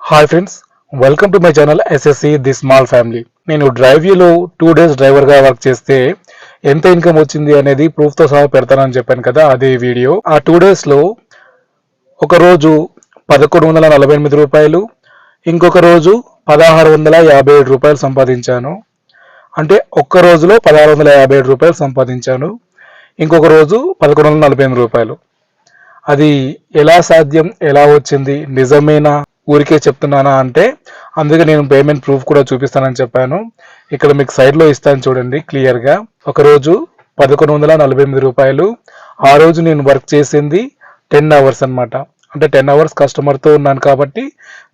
Hi friends, welcome to my channel SSC the small family. నేను డ్రైవ్యూలో 2 days డ్రైవర్గా work చేస్తే ఎంత ఇన్కమ్ వచ్చింది అనేది ప్రూఫ్తో సహా పెడతానని చెప్పాను కదా, అదే వీడియో. ఆ 2 daysలో ఒక రోజు 1148 రూపాయలు, ఇంకొక రోజు 1657 రూపాయలు సంపాదించాను. అంటే ఒక్క రోజులో 1657 రూపాయలు సంపాదించాను, ఇంకొక రోజు 1148 రూపాయలు. అది ఎలా సాధ్యం, ఎలా వచ్చింది, నిజమేనా, ఊరికే చెప్తున్నానా అంటే అందుకే నేను పేమెంట్ ప్రూఫ్ కూడా చూపిస్తానని చెప్పాను. ఇక్కడ మీకు సైడ్లో ఇస్తాను చూడండి క్లియర్గా. ఒకరోజు 1148 రూపాయలు. ఆ రోజు నేను వర్క్ చేసింది 10 hours అనమాట. అంటే 10 hours కస్టమర్తో ఉన్నాను కాబట్టి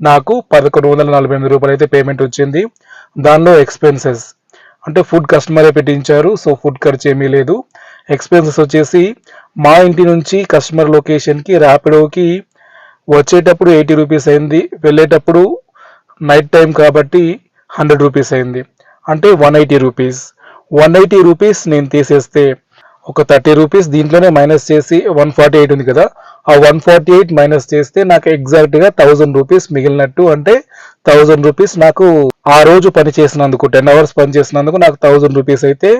నాకు 1148 రూపాయలు అయితే పేమెంట్ వచ్చింది. దానిలో ఎక్స్పెన్సెస్ అంటే ఫుడ్ కస్టమరే పెట్టించారు, సో ఫుడ్ ఖర్చు ఏమీ లేదు. ఎక్స్పెన్సెస్ వచ్చేసి మా ఇంటి నుంచి కస్టమర్ లొకేషన్కి ర్యాపిడోకి వచ్చేటప్పుడు 80 రూపీస్ అయింది, వెళ్ళేటప్పుడు నైట్ టైం కాబట్టి 100 రూపీస్ అయింది. అంటే 180 రూపీస్. 180 రూపీస్ నేను తీసేస్తే ఒక 30 రూపీస్ దీంట్లోనే మైనస్ చేసి 148 ఉంది కదా, ఆ 148 మైనస్ చేస్తే నాకు ఎగ్జాక్ట్గా 1000 రూపీస్ మిగిలినట్టు. అంటే 1000 రూపీస్ నాకు ఆ రోజు పని చేసినందుకు, 10 hours పని చేసినందుకు నాకు 1000 రూపీస్ అయితే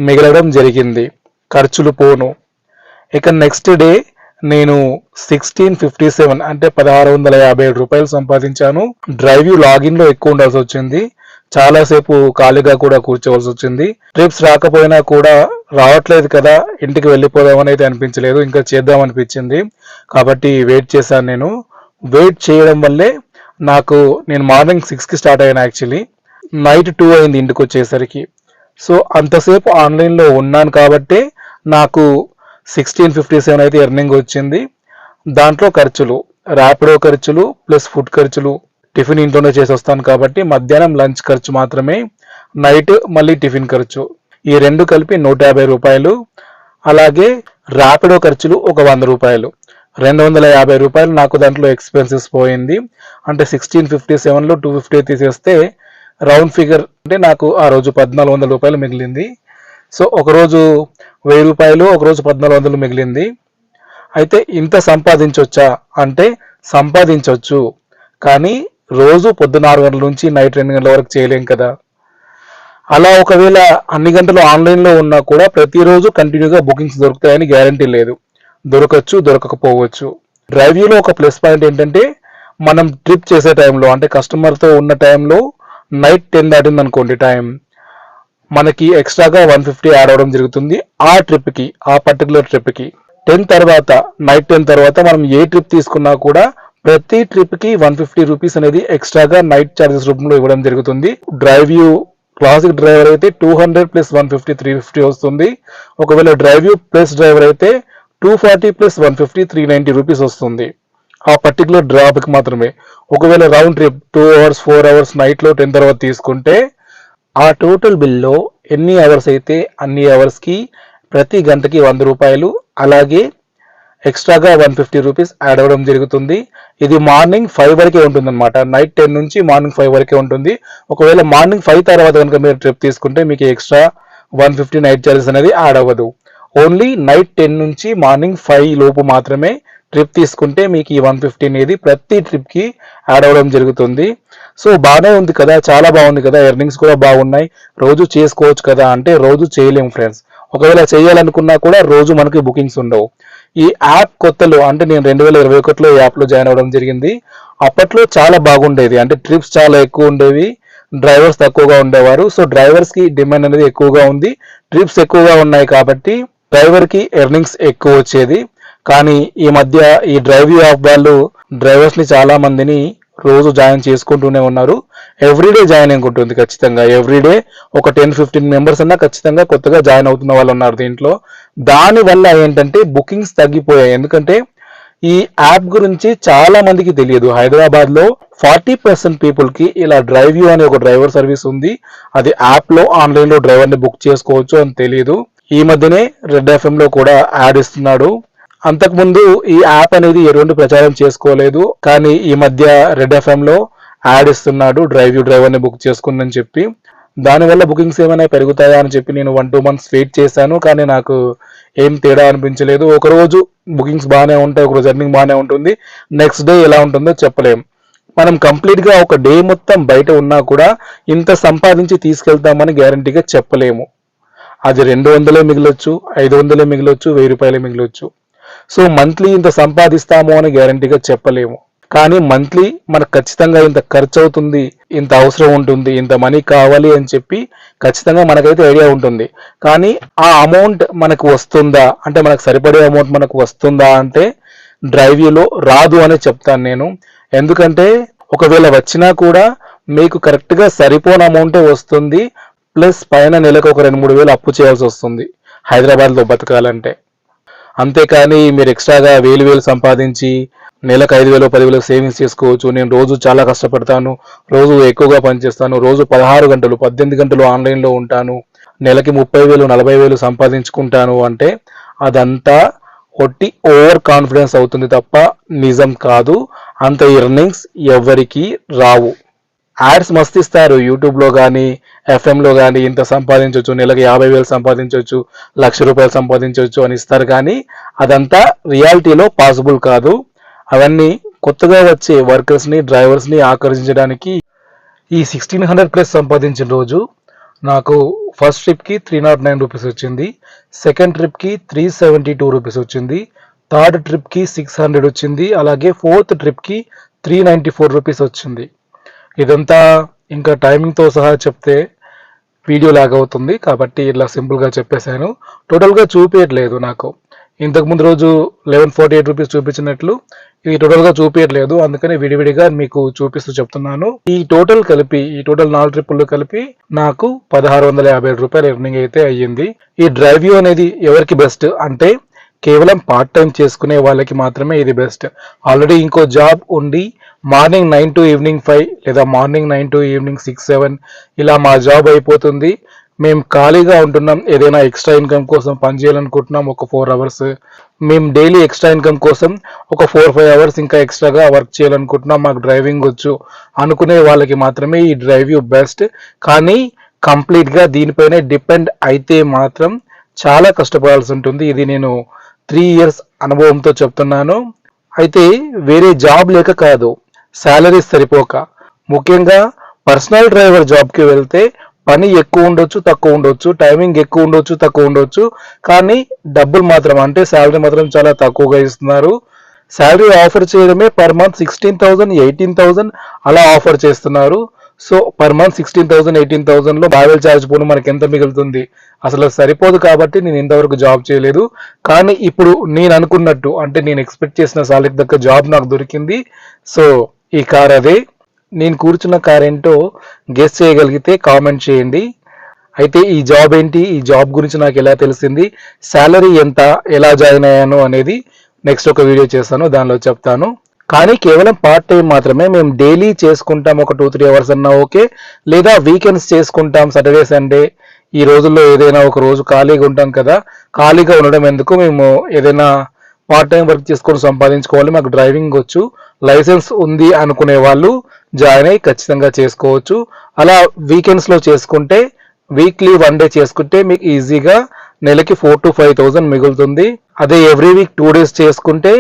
మిగలడం జరిగింది, ఖర్చులు పోను. ఇక నెక్స్ట్ డే నేను 1657 అంటే 1657 రూపాయలు సంపాదించాను. డ్రైవ్యూ లాగిన్లో ఎక్కువ ఉండాల్సి వచ్చింది, చాలాసేపు ఖాళీగా కూడా కూర్చోవలసి వచ్చింది. ట్రిప్స్ రాకపోయినా కూడా రావట్లేదు కదా, ఇంటికి వెళ్ళిపోదామని అయితే అనిపించలేదు, ఇంకా చేద్దాం అనిపించింది కాబట్టి వెయిట్ చేశాను. నేను వెయిట్ చేయడం వల్లే నేను మార్నింగ్ 6కి స్టార్ట్ అయ్యాను, యాక్చువల్లీ నైట్ 2 అయింది ఇంటికి వచ్చేసరికి. సో అంతసేపు ఆన్లైన్లో ఉన్నాను కాబట్టి నాకు 1657 అయితే ఎర్నింగ్ వచ్చింది. దాంట్లో ఖర్చులు, ర్యాపిడో ఖర్చులు ప్లస్ ఫుడ్ ఖర్చులు, టిఫిన్ ఇంట్లోనే చేసి వస్తాను కాబట్టి మధ్యాహ్నం లంచ్ ఖర్చు మాత్రమే, నైట్ మళ్ళీ టిఫిన్ ఖర్చు, ఈ రెండు కలిపి 150 రూపాయలు. అలాగే ర్యాపిడో ఖర్చులు ఒక 100 రూపాయలు, 250 రూపాయలు నాకు దాంట్లో ఎక్స్పెన్సెస్ పోయింది. అంటే 1657లో 250 తీసేస్తే రౌండ్ ఫిగర్ అంటే నాకు ఆ రోజు 1400 రూపాయలు మిగిలింది. సో ఒకరోజు 1000 రూపాయలు, ఒకరోజు 1400 మిగిలింది. అయితే ఇంత సంపాదించవచ్చా అంటే సంపాదించవచ్చు, కానీ రోజు పొద్దున్న 6 గంటల నుంచి నైట్ 2 గంటల వరకు చేయలేం కదా. అలా ఒకవేళ అన్ని గంటలు ఆన్లైన్లో ఉన్నా కూడా ప్రతిరోజు కంటిన్యూగా బుకింగ్స్ దొరుకుతాయని గ్యారంటీ లేదు, దొరకచ్చు దొరకకపోవచ్చు. డ్రైవ్యూలో ఒక ప్లస్ పాయింట్ ఏంటంటే మనం ట్రిప్ చేసే టైంలో అంటే కస్టమర్తో ఉన్న టైంలో నైట్ 10 దాటింది అనుకోండి టైం, మనకి ఎక్స్ట్రాగా 150 యాడ్ అవ్వడం జరుగుతుంది ఆ ట్రిప్కి, ఆ పర్టికులర్ ట్రిప్కి. 10 తర్వాత, నైట్ 10 తర్వాత మనం ఏ ట్రిప్ తీసుకున్నా కూడా ప్రతి ట్రిప్కి 150 రూపీస్ అనేది ఎక్స్ట్రాగా నైట్ ఛార్జెస్ రూపంలో ఇవ్వడం జరుగుతుంది. డ్రైవ్యూ క్లాసిక్ డ్రైవర్ అయితే 200 ప్లస్ 150 350 వస్తుంది. ఒకవేళ డ్రైవ్యూ ప్లస్ డ్రైవర్ అయితే 240 ప్లస్ 150 390 రూపీస్ వస్తుంది ఆ పర్టికులర్ డ్రాప్కి మాత్రమే. ఒకవేళ రౌండ్ ట్రిప్ 2 hours 4 hours నైట్లో 10 తర్వాత తీసుకుంటే ఆ టోటల్ బిల్లో ఎన్ని అవర్స్ అయితే అన్ని అవర్స్కి ప్రతి గంటకి 100 రూపాయలు, అలాగే ఎక్స్ట్రాగా 150 రూపీస్ యాడ్ అవ్వడం జరుగుతుంది. ఇది మార్నింగ్ 5 వరకే ఉంటుంది అనమాట, నైట్ 10 నుంచి మార్నింగ్ 5 వరకే ఉంటుంది. ఒకవేళ మార్నింగ్ 5 తర్వాత కనుక మీరు ట్రిప్ తీసుకుంటే మీకు ఎక్స్ట్రా 150 నైట్ ఛార్జెస్ అనేది యాడ్ అవ్వదు. ఓన్లీ నైట్ 10 నుంచి మార్నింగ్ 5 లోపు మాత్రమే ట్రిప్ తీసుకుంటే మీకు ఈ 150 అనేది ప్రతి ట్రిప్కి యాడ్ అవ్వడం జరుగుతుంది. సో బాగానే ఉంది కదా, చాలా బాగుంది కదా, ఎర్నింగ్స్ కూడా బాగున్నాయి, రోజు చేసుకోవచ్చు కదా అంటే రోజు చేయలేము ఫ్రెండ్స్. ఒకవేళ చేయాలనుకున్నా కూడా రోజు మనకి బుకింగ్స్ ఉండవు. ఈ యాప్ కొత్తలో అంటే నేను 2021లో ఈ యాప్లో జాయిన్ అవ్వడం జరిగింది. అప్పట్లో చాలా బాగుండేది, అంటే ట్రిప్స్ చాలా ఎక్కువ ఉండేవి, డ్రైవర్స్ తక్కువగా ఉండేవారు. సో డ్రైవర్స్కి డిమాండ్ అనేది ఎక్కువగా ఉంది, ట్రిప్స్ ఎక్కువగా ఉన్నాయి కాబట్టి డ్రైవర్కి ఎర్నింగ్స్ ఎక్కువ వచ్చేది. కానీ ఈ మధ్య ఈ డ్రైవ్యూ యాప్ వాళ్ళు డ్రైవర్స్ని చాలా మందిని రోజు జాయిన్ చేసుకుంటూనే ఉన్నారు. ఎవ్రీడే జాయినింగ్ ఉంటుంది ఖచ్చితంగా, ఎవ్రీడే ఒక 10-15 మెంబర్స్ అన్నా ఖచ్చితంగా కొత్తగా జాయిన్ అవుతున్న వాళ్ళు ఉన్నారు దీంట్లో. దానివల్ల ఏంటంటే బుకింగ్స్ తగ్గిపోయాయి, ఎందుకంటే ఈ యాప్ గురించి చాలా మందికి తెలియదు. హైదరాబాద్లో 40% పీపుల్కి ఇలా డ్రైవ్యూ అనే ఒక డ్రైవర్ సర్వీస్ ఉంది, అది యాప్లో ఆన్లైన్లో డ్రైవర్ని బుక్ చేసుకోవచ్చు అని తెలియదు. ఈ మధ్యనే రెడ్ ఎఫ్ఎంలో కూడా యాడ్ ఇస్తున్నాడు. అంతకుముందు ఈ యాప్ అనేది ఎటువంటి ప్రచారం చేసుకోలేదు, కానీ ఈ మధ్య రెడ్ ఎఫ్ఎంలో యాడ్ ఇస్తున్నాడు డ్రైవర్ని బుక్ చేసుకుందని చెప్పి. దానివల్ల బుకింగ్స్ ఏమైనా పెరుగుతాయా అని చెప్పి నేను 1-2 months వెయిట్ చేశాను, కానీ నాకు ఏం తేడా అనిపించలేదు. ఒకరోజు బుకింగ్స్ బాగానే ఉంటాయి, ఒకరోజు ఎర్నింగ్ బాగానే ఉంటుంది, నెక్స్ట్ డే ఎలా ఉంటుందో చెప్పలేం. మనం కంప్లీట్గా ఒక డే మొత్తం బయట ఉన్నా కూడా ఇంత సంపాదించి తీసుకెళ్తామని గ్యారంటీగా చెప్పలేము. అది 200 మిగిలొచ్చు, 500 మిగిలొచ్చు, 1000 రూపాయలు మిగిలొచ్చు. సో మంత్లీ ఇంత సంపాదిస్తాము అని గ్యారంటీగా చెప్పలేము. కానీ మంత్లీ మనకు ఖచ్చితంగా ఇంత ఖర్చు అవుతుంది, ఇంత అవసరం ఉంటుంది, ఇంత మనీ కావాలి అని చెప్పి ఖచ్చితంగా మనకైతే ఐడియా ఉంటుంది. కానీ ఆ అమౌంట్ మనకు వస్తుందా అంటే మనకు సరిపడే అమౌంట్ మనకు వస్తుందా అంటే డ్రైవ్యూలో రాదు అని చెప్తాను నేను. ఎందుకంటే ఒకవేళ వచ్చినా కూడా మీకు కరెక్ట్గా సరిపోని అమౌంటే వస్తుంది, ప్లస్ పైన నెలకు ఒక 2-3 వేలు అప్పు చేయాల్సి వస్తుంది హైదరాబాద్లో బతకాలంటే. అంతేకాని మీరు ఎక్స్ట్రాగా వేలు సంపాదించి నెలకు 5,000 10,000 సేవింగ్స్ చేసుకోవచ్చు. నేను రోజు చాలా కష్టపడతాను, రోజు ఎక్కువగా పనిచేస్తాను, రోజు 16 గంటలు 18 గంటలు ఆన్లైన్లో ఉంటాను, నెలకి 30,000 40,000 సంపాదించుకుంటాను అంటే అదంతా ఒట్టి ఓవర్ కాన్ఫిడెన్స్ అవుతుంది తప్ప నిజం కాదు. అంత ఎర్నింగ్స్ ఎవరికి రావు. యాడ్స్ మస్తు ఇస్తారు యూట్యూబ్లో కానీ ఎఫ్ఎంలో కానీ, ఇంత సంపాదించవచ్చు, నెలకి 50,000 సంపాదించవచ్చు, 1,00,000 రూపాయలు సంపాదించవచ్చు అని ఇస్తారు. కానీ అదంతా రియాలిటీలో పాసిబుల్ కాదు. అవన్నీ కొత్తగా వచ్చే వర్కర్స్ని డ్రైవర్స్ని ఆకర్షించడానికి. ఈ 1600 ప్లస్ సంపాదించిన రోజు నాకు ఫస్ట్ ట్రిప్కి 309 రూపీస్ వచ్చింది, సెకండ్ ట్రిప్కి 372 రూపీస్ వచ్చింది, థర్డ్ ట్రిప్కి 600 వచ్చింది, అలాగే ఫోర్త్ ట్రిప్కి 394 రూపీస్ వచ్చింది. ఇదంతా ఇంకా టైమింగ్తో సహా చెప్తే వీడియో లాగ్ అవుతుంది కాబట్టి ఇలా సింపుల్గా చెప్పేశాను. టోటల్గా చూపించట్లేదు నాకు. ఇంతకుముందు రోజు 1148 రూపీస్ చూపించినట్లు ఇది టోటల్గా చూపించట్లేదు, అందుకని విడివిడిగా మీకు చూపిస్తూ చెప్తున్నాను. ఈ టోటల్ 4 ట్రిప్పులు కలిపి నాకు 1,657 రూపాయలు ఎర్నింగ్ అయితే అయ్యింది. ఈ డ్రైవ్యూ అనేది ఎవరికి బెస్ట్ అంటే కేవలం పార్ట్ టైం చేసుకునే వాళ్ళకి మాత్రమే ఇది బెస్ట్. ఆల్రెడీ ఇంకో జాబ్ ఉండి మార్నింగ్ 9 to ఈవినింగ్ 5 లేదా మార్నింగ్ 9 to ఈవినింగ్ 6-7 ఇలా మా జాబ్ అయిపోతుంది, మేము ఖాళీగా ఉంటున్నాం, ఏదైనా ఎక్స్ట్రా ఇన్కమ్ కోసం పని చేయాలనుకుంటున్నాం ఒక 4 అవర్స్, మేము డైలీ ఎక్స్ట్రా ఇన్కమ్ కోసం ఒక 4-5 అవర్స్ ఇంకా ఎక్స్ట్రాగా వర్క్ చేయాలనుకుంటున్నాం, మాకు డ్రైవింగ్ వచ్చు అనుకునే వాళ్ళకి మాత్రమే ఈ డ్రైవ్యూ బెస్ట్. కానీ కంప్లీట్గా దీనిపైనే డిపెండ్ అయితే మాత్రం చాలా కష్టపడాల్సి ఉంటుంది. ఇది నేను 3 years అనుభవంతో చెప్తున్నాను. అయితే వేరే జాబ్ లేక కాదు, శాలరీస్ సరిపోక. ముఖ్యంగా పర్సనల్ డ్రైవర్ జాబ్కి వెళ్తే పని ఎక్కువ ఉండొచ్చు తక్కువ ఉండొచ్చు, టైమింగ్ ఎక్కువ ఉండొచ్చు తక్కువ ఉండొచ్చు, కానీ డబ్బులు మాత్రం అంటే శాలరీ మాత్రం చాలా తక్కువగా ఇస్తున్నారు. శాలరీ ఆఫర్ చేయడమే పర్ మంత్ 16,000 18,000 అలా ఆఫర్ చేస్తున్నారు. సో పర్ మంత్ 16,000 18,000లో ట్రావెల్ ఛార్జ్ పోను మనకి ఎంత మిగులుతుంది, అసలు సరిపోదు. కాబట్టి నేను ఇంతవరకు జాబ్ చేయలేదు. కానీ ఇప్పుడు నేను అనుకున్నట్టు అంటే నేను ఎక్స్పెక్ట్ చేసిన సాలరీకి దగ్గర జాబ్ నాకు దొరికింది. సో ఈ కార్ అదే. నేను కూర్చున్న కార్ ఏంటో గెస్ చేయగలిగితే కామెంట్ చేయండి. అయితే ఈ జాబ్ ఏంటి, ఈ జాబ్ గురించి నాకు ఎలా తెలిసింది, శాలరీ ఎంత, ఎలా జాయిన్ అయ్యాను అనేది నెక్స్ట్ ఒక వీడియో చేస్తాను, దానిలో చెప్తాను. కానీ కేవలం పార్ట్ టైం మాత్రమే. మేము డైలీ చేసుకుంటాం ఒక 2-3 అవర్స్ అన్నా ఓకే, లేదా వీకెండ్స్ చేసుకుంటాం సాటర్డే సండే. ఈ రోజుల్లో ఏదైనా ఒక రోజు ఖాళీగా ఉంటాం కదా, ఖాళీగా ఉండడం ఎందుకు, మేము ఏదైనా పార్ట్ టైం వర్క్ చేసుకొని సంపాదించుకోవాలి, మాకు డ్రైవింగ్ వచ్చు, లైసెన్స్ ఉంది అనుకునే వాళ్ళు జాయిన్ అయ్యి ఖచ్చితంగా చేసుకోవచ్చు. అలా వీకెండ్స్లో చేసుకుంటే వీక్లీ 1 డే చేసుకుంటే మీకు ఈజీగా నెలకి 4,000 to 5,000 మిగులుతుంది. అదే ఎవ్రీ వీక్ 2 days చేసుకుంటే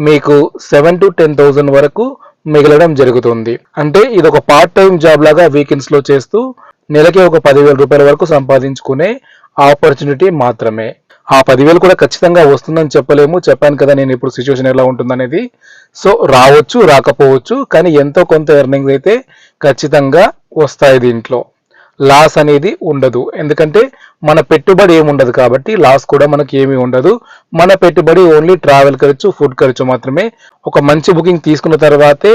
మీకు 7,000 to 10,000 వరకు మిగలడం జరుగుతుంది. అంటే ఇది ఒక పార్ట్ టైం జాబ్ లాగా వీకెండ్స్లో చేస్తూ నెలకి ఒక 10,000 రూపాయల వరకు సంపాదించుకునే ఆపర్చునిటీ మాత్రమే. ఆ 10,000 కూడా ఖచ్చితంగా వస్తుందని చెప్పలేము, చెప్పాను కదా నేను ఇప్పుడు సిచ్యువేషన్ ఎలా ఉంటుందనేది. సో రావచ్చు రాకపోవచ్చు, కానీ ఎంతో కొంత ఎర్నింగ్స్ అయితే ఖచ్చితంగా వస్తాయి. దీంట్లో లాస్ అనేది ఉండదు, ఎందుకంటే మన పెట్టుబడి ఏమి ఉండదు కాబట్టి లాస్ కూడా మనకి ఏమీ ఉండదు. మన పెట్టుబడి ఓన్లీ ట్రావెల్ ఖర్చు, ఫుడ్ ఖర్చు మాత్రమే. ఒక మంచి బుకింగ్ తీసుకున్న తర్వాతే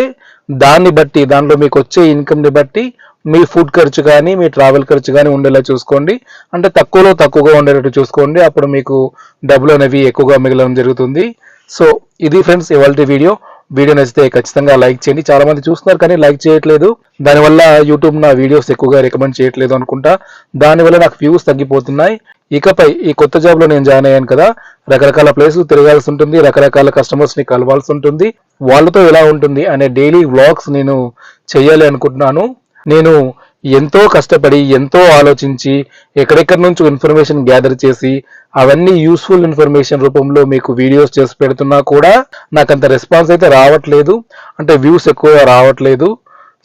దాన్ని బట్టి, దానిలో మీకు వచ్చే ఇన్కమ్ని బట్టి మీ ఫుడ్ ఖర్చు కానీ మీ ట్రావెల్ ఖర్చు కానీ ఉండేలా చూసుకోండి. అంటే తక్కువగా ఉండేటట్టు చూసుకోండి, అప్పుడు మీకు డబ్బులు అనేవి ఎక్కువగా మిగలడం జరుగుతుంది. సో ఇది ఫ్రెండ్స్ ఇవాల్టి వీడియో. వీడియో నచ్చితే ఖచ్చితంగా లైక్ చేయండి. చాలా మంది చూస్తున్నారు కానీ లైక్ చేయట్లేదు, దానివల్ల యూట్యూబ్ నా వీడియోస్ ఎక్కువగా రికమెండ్ చేయట్లేదు అనుకుంటా, దానివల్ల నాకు వ్యూస్ తగ్గిపోతున్నాయి. ఇకపై ఈ కొత్త జాబ్లో నేను జాయిన్ అయ్యాను కదా, రకరకాల ప్లేసులు తిరగాల్సి ఉంటుంది, రకరకాల కస్టమర్స్ని కలవాల్సి ఉంటుంది, వాళ్ళతో ఎలా ఉంటుంది అనే డైలీ వ్లాగ్స్ నేను చేయాలి అనుకుంటున్నాను. నేను ఎంతో కష్టపడి ఎంతో ఆలోచించి ఎక్కడెక్కడి నుంచో ఇన్ఫర్మేషన్ గ్యాదర్ చేసి అవన్నీ యూస్ఫుల్ ఇన్ఫర్మేషన్ రూపంలో మీకు వీడియోస్ చేసి పెడుతున్నా కూడా నాకంత రెస్పాన్స్ అయితే రావట్లేదు, అంటే వ్యూస్ ఎక్కువ రావట్లేదు.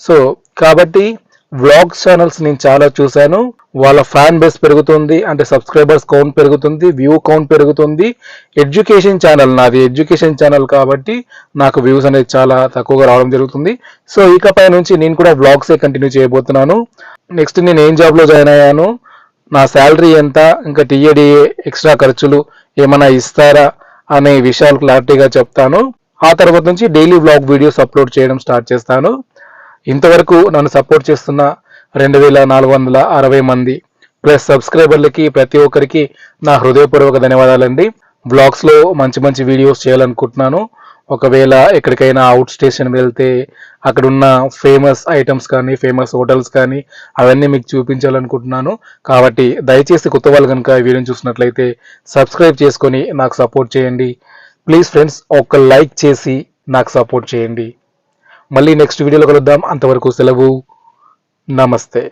సో కాబట్టి వ్లాగ్స్ ఛానల్స్ నేను చాలా చూశాను, వాళ్ళ ఫ్యాన్ బేస్ పెరుగుతుంది, అంటే సబ్స్క్రైబర్స్ కౌంట్ పెరుగుతుంది, వ్యూ కౌంట్ పెరుగుతుంది. ఎడ్యుకేషన్ ఛానల్ నాది, ఎడ్యుకేషన్ ఛానల్ కాబట్టి నాకు వ్యూస్ అనేది చాలా తక్కువగా రావడం జరుగుతుంది. సో ఇకపై నుంచి నేను కూడా వ్లాగ్సే కంటిన్యూ చేయబోతున్నాను. నెక్స్ట్ నేను ఏం జాబ్లో జాయిన్ అయ్యాను, నా శాలరీ ఎంత, ఇంకా టీఏడిఏ ఎక్స్ట్రా ఖర్చులు ఏమైనా ఇస్తారా అనే విషయాలు క్లారిటీగా చెప్తాను. ఆ తర్వాత నుంచి డైలీ వ్లాగ్ వీడియోస్ అప్లోడ్ చేయడం స్టార్ట్ చేస్తాను. ఇంతవరకు నన్ను సపోర్ట్ చేస్తున్న 2460 మంది ప్లస్ సబ్స్క్రైబర్లకి ప్రతి ఒక్కరికి నా హృదయపూర్వక ధన్యవాదాలండి. బ్లాగ్స్లో మంచి మంచి వీడియోస్ చేయాలనుకుంటున్నాను. ఒకవేళ ఎక్కడికైనా అవుట్ స్టేషన్ వెళ్తే అక్కడున్న ఫేమస్ ఐటమ్స్ కానీ ఫేమస్ హోటల్స్ కానీ అవన్నీ మీకు చూపించాలనుకుంటున్నాను. కాబట్టి దయచేసి కొత్త వాళ్ళు కనుక ఈ వీడియోని చూసినట్లయితే సబ్స్క్రైబ్ చేసుకొని నాకు సపోర్ట్ చేయండి. ప్లీజ్ ఫ్రెండ్స్, ఒక లైక్ చేసి నాకు సపోర్ట్ చేయండి. మళ్ళీ నెక్స్ట్ వీడియోలో కలుద్దాం. అంతవరకు సెలవు. నమస్తే.